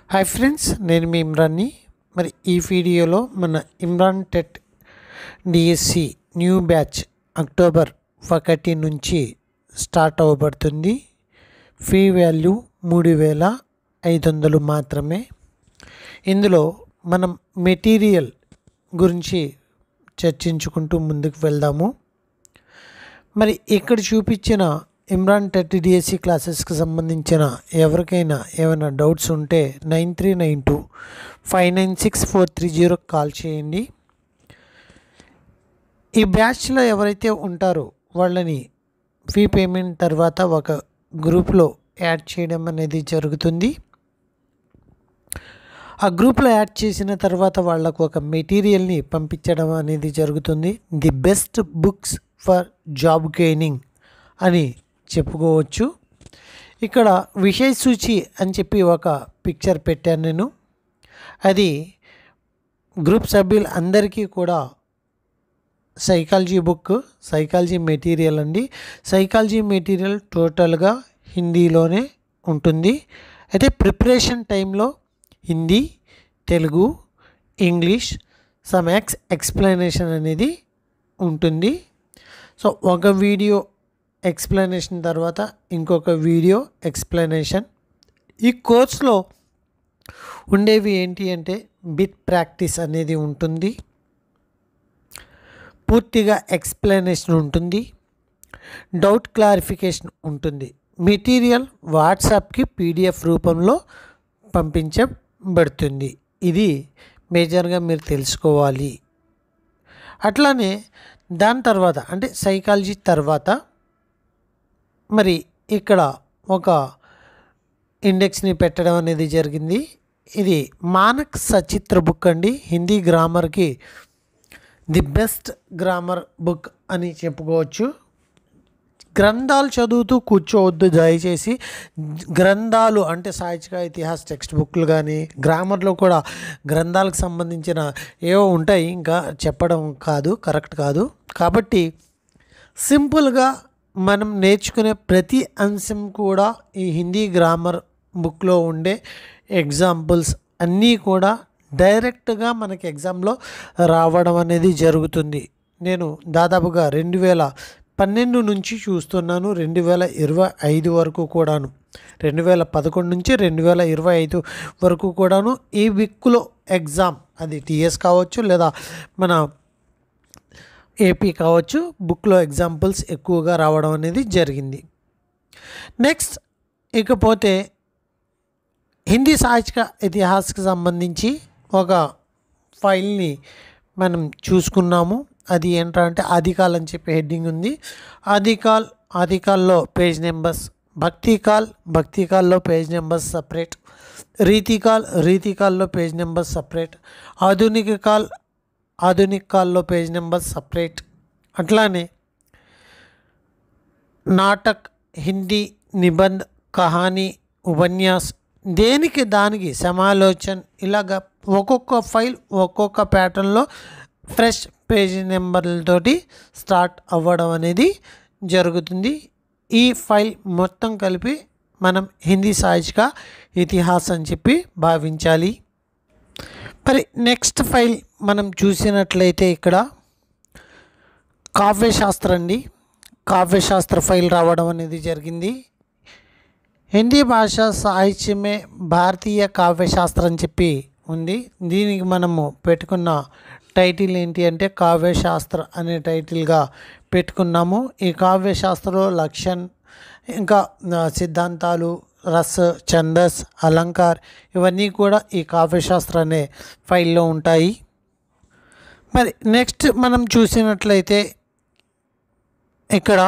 Hi friends, నేను మీ ఇమ్రాన్ని. మరి ఈ వీడియోలో మన Imran TET DSC new batch October 1 నుంచి స్టార్ట్ అవ్వబడుతుంది. ఫీ వాల్యూ 3500 మాత్రమే. ఇందులో మనం మెటీరియల్ గురించి చర్చించుకుంటూ ముందుకు వెళ్దాము. మరి ఇక్కడ చూపించిన ఇమ్రాన్ టెట్ డిఎస్సి క్లాసెస్కి సంబంధించిన ఎవరికైనా ఏమైనా డౌట్స్ ఉంటే 9392596430 కాల్ చేయండి. ఈ బ్యాచ్లో ఎవరైతే ఉంటారో వాళ్ళని ఫీ పేమెంట్ తర్వాత ఒక గ్రూప్లో యాడ్ చేయడం అనేది జరుగుతుంది. ఆ గ్రూప్లో యాడ్ చేసిన తర్వాత వాళ్ళకు ఒక మెటీరియల్ని పంపించడం అనేది జరుగుతుంది. The best books for job gaining అని చెప్పుకోవచ్చు. ఇక్కడ విషయ సూచి అని చెప్పి ఒక పిక్చర్ పెట్టాను నేను. అది గ్రూప్ సభ్యులు అందరికీ కూడా సైకాలజీ బుక్, సైకాలజీ మెటీరియల్ అండి. సైకాలజీ మెటీరియల్ టోటల్గా హిందీలోనే ఉంటుంది. అయితే ప్రిపరేషన్ టైంలో Hindi, Telugu, English, some explanation అనేది ఉంటుంది. సో ఒక వీడియో ఎక్స్ప్లెనేషన్ తర్వాత ఇంకొక వీడియో ఎక్స్ప్లెనేషన్. ఈ కోర్స్లో ఉండేవి ఏంటి అంటే బిట్ ప్రాక్టీస్ అనేది ఉంటుంది, పూర్తిగా ఎక్స్ప్లెనేషన్ ఉంటుంది, డౌట్ క్లారిఫికేషన్ ఉంటుంది. మెటీరియల్ వాట్సాప్కి పీడిఎఫ్ రూపంలో పంపించబడుతుంది. ఇది మేజర్గా మీరు తెలుసుకోవాలి. అట్లానే దాని తర్వాత అంటే సైకాలజీ తర్వాత మరి ఇక్కడ ఒక ఇండెక్స్ని పెట్టడం అనేది జరిగింది. ఇది మానక్ సచిత్ర బుక్ అండి. హిందీ గ్రామర్కి ది బెస్ట్ గ్రామర్ బుక్ అని చెప్పుకోవచ్చు. గ్రంథాలు చదువుతూ కూర్చోవద్దు దయచేసి. గ్రంథాలు అంటే సాహిత్య ఇతిహాస టెక్స్ట్ బుక్లు కానీ గ్రామర్లో కూడా గ్రంథాలకు సంబంధించిన ఏవో ఉంటాయి, ఇంకా చెప్పడం కాదు, కరెక్ట్ కాదు. కాబట్టి సింపుల్గా మనం నేర్చుకునే ప్రతి అంశం కూడా ఈ హిందీ గ్రామర్ బుక్లో ఉండే ఎగ్జాంపుల్స్ అన్నీ కూడా డైరెక్ట్గా మనకి ఎగ్జామ్లో రావడం అనేది జరుగుతుంది. నేను దాదాపుగా 2012 నుంచి చూస్తున్నాను, 2025 వరకు కూడాను, 2011 నుంచి 2025 వరకు కూడాను ఈ బుక్లో ఎగ్జామ్, అది టీఎస్ కావచ్చు లేదా మన ఏపీ కావచ్చు, బుక్లో ఎగ్జాంపుల్స్ ఎక్కువగా రావడం అనేది జరిగింది. నెక్స్ట్ ఇకపోతే హిందీ సాహిత్య ఇతిహాసకు సంబంధించి ఒక ఫైల్ని మనం చూసుకున్నాము. అది ఏంటంటే ఆదికాల్ అని చెప్పి హెడ్డింగ్ ఉంది. ఆదికాల్లో పేజ్ నెంబర్స్, భక్తికాల్లో పేజ్ నెంబర్స్ సపరేట్, రీతికాల్లో పేజ్ నెంబర్స్ సపరేట్, ఆధునిక కాల్లో పేజ్ నెంబర్ సపరేట్. అట్లానే నాటక్, హిందీ, నిబంధ్, కహానీ, ఉపన్యాస్, దేనికి దానికి సమాలోచన, ఇలాగా ఒక్కొక్క ఫైల్ ఒక్కొక్క ప్యాటర్న్లో ఫ్రెష్ పేజ్ నెంబర్లతోటి స్టార్ట్ అవ్వడం అనేది జరుగుతుంది. ఈ ఫైల్ మొత్తం కలిపి మనం హిందీ సాహిత్య ఇతిహాస్ అని చెప్పి భావించాలి. మరి నెక్స్ట్ ఫైల్ మనం చూసినట్లయితే ఇక్కడ కావ్యశాస్త్ర అండి. కావ్యశాస్త్ర ఫైల్ రావడం అనేది జరిగింది. హిందీ భాష సాహిత్యమే భారతీయ కావ్యశాస్త్రం అని చెప్పి ఉంది. దీనికి మనము పెట్టుకున్న టైటిల్ ఏంటి అంటే కావ్యశాస్త్ర అనే టైటిల్గా పెట్టుకున్నాము. ఈ కావ్యశాస్త్రంలో లక్ష్యం, ఇంకా సిద్ధాంతాలు, రస్, ఛందస్, అలంకార్ ఇవన్నీ కూడా ఈ కావ్యశాస్త్ర అనే ఫైల్లో ఉంటాయి. మరి నెక్స్ట్ మనం చూసినట్లయితే ఇక్కడ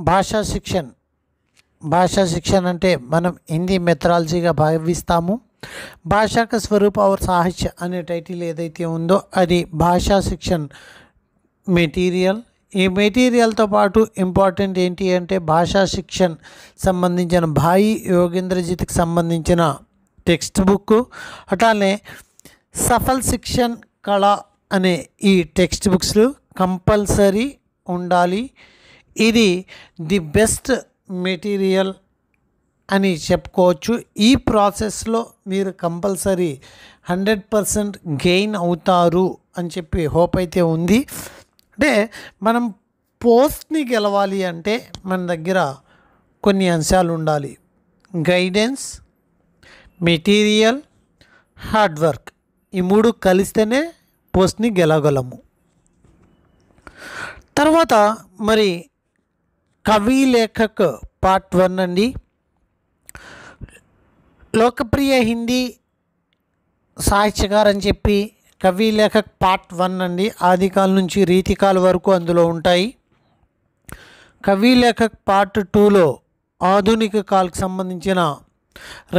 భాషా శిక్షణ అంటే మనం హిందీ మెథడాలజీగా భావిస్తాము. భాషాక స్వరూప్ और సాహిత్య అనే టైటిల్ ఏదైతే ఉందో అది భాషా శిక్షణ మెటీరియల్. ఈ మెటీరియల్తో పాటు ఇంపార్టెంట్ ఏంటి అంటే భాషా శిక్షణ సంబంధించిన భాయి యోగేంద్రజిత్కి సంబంధించిన టెక్స్ట్ బుక్, అట్లానే సఫల్ శిక్షణ్ కళ అనే ఈ టెక్స్ట్ బుక్స్ కంపల్సరీ ఉండాలి. ఇది ది బెస్ట్ మెటీరియల్ అని చెప్పుకోవచ్చు. ఈ ప్రాసెస్లో మీరు కంపల్సరీ 100% గెయిన్ అవుతారు అని చెప్పి హోప్ అయితే ఉంది. అంటే మనం పోస్ట్ని గెలవాలి అంటే మన దగ్గర కొన్ని అంశాలు ఉండాలి. గైడెన్స్, మెటీరియల్, హార్డ్ వర్క్, ఈ 3 కలిస్తేనే పోస్ట్ని గెలవగలము. తర్వాత మరి కవి లేఖక్ పార్ట్ 1 అండి. లోకప్రియ హిందీ సాహిత్యకారు అని చెప్పి కవి లేఖక్ పార్ట్ 1 అండి. ఆదికాల నుంచి రీతికాల వరకు అందులో ఉంటాయి. కవి లేఖక్ పార్ట్ 2లో ఆధునిక కాలకు సంబంధించిన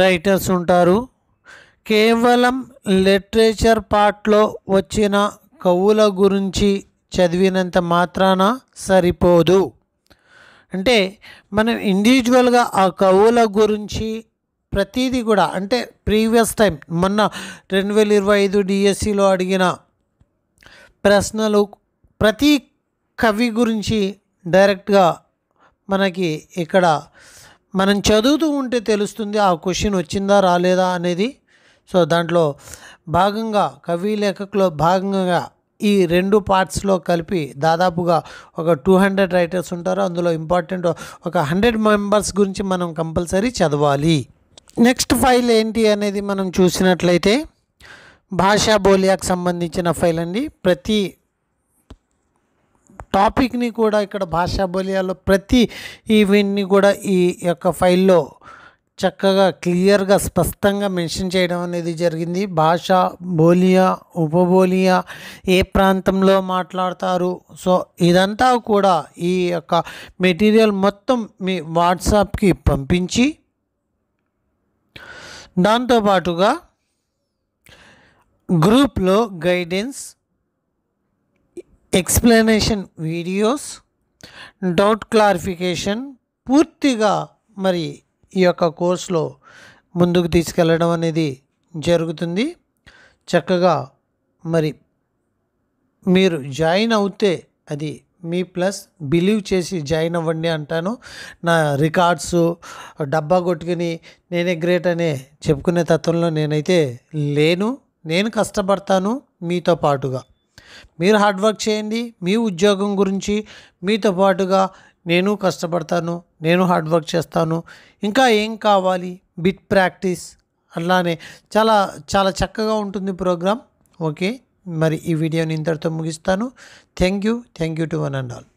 రైటర్స్ ఉంటారు. కేవలం లిటరేచర్ పార్ట్లో వచ్చిన కవుల గురించి చదివినంత మాత్రాన సరిపోదు. అంటే మనం ఇండివిజువల్గా ఆ కవుల గురించి ప్రతిదీ కూడా, అంటే ప్రీవియస్ టైం మొన్న 2025 డిఎస్సిలో అడిగిన ప్రశ్నలు ప్రతి కవి గురించి డైరెక్ట్గా మనకి ఇక్కడ మనం చదువుతూ ఉంటే తెలుస్తుంది ఆ క్వశ్చన్ వచ్చిందా రాలేదా అనేది. సో దాంట్లో భాగంగా కవి లేఖకులో భాగంగా ఈ 2 పార్ట్స్లో కలిపి దాదాపుగా ఒక 200 రైటర్స్ ఉంటారు. అందులో ఇంపార్టెంట్ ఒక 100 మెంబర్స్ గురించి మనం కంపల్సరీ చదవాలి. నెక్స్ట్ ఫైల్ ఏంటి అనేది మనం చూసినట్లయితే భాషా బోలియాకు సంబంధించిన ఫైల్ అండి. ప్రతి టాపిక్ని కూడా ఇక్కడ భాషా బోలియాలో ప్రతి ఈవెంట్ని కూడా ఈ యొక్క ఫైల్లో చక్కగా క్లియర్గా స్పష్టంగా మెన్షన్ చేయడం అనేది జరిగింది. భాష, బోలియా, ఉపబోలియా, ఏ ప్రాంతంలో మాట్లాడతారు. సో ఇదంతా కూడా ఈ యొక్క మెటీరియల్ మొత్తం మీ వాట్సాప్కి పంపించి దాంతోపాటుగా గ్రూప్లో guidance, explanation videos, doubt clarification పూర్తిగా మరి ఈ యొక్క కోర్సులో ముందుకు తీసుకెళ్ళడం అనేది జరుగుతుంది. చక్కగా మరి మీరు జాయిన్ అవుతే అది మీ ప్లస్, బిలీవ్ చేసి జాయిన్ అవ్వండి అంటాను. నా రికార్డ్స్ డబ్బా కొట్టుకుని నేనే గ్రేట్ అనే చెప్పుకునే తత్వంలో నేనైతే లేను. నేను కష్టపడతాను మీతో పాటుగా. మీరు హార్డ్ వర్క్ చేయండి. మీ ఉద్యోగం గురించి మీతో పాటుగా నేను కష్టపడతాను, నేను హార్డ్ వర్క్ చేస్తాను. ఇంకా ఏం కావాలి, బిట్ ప్రాక్టీస్, అలానే చాలా చాలా చక్కగా ఉంటుంది ప్రోగ్రామ్. ఓకే, మరి ఈ వీడియోని ఇంతటితో ముగిస్తాను. Thank you to one and all.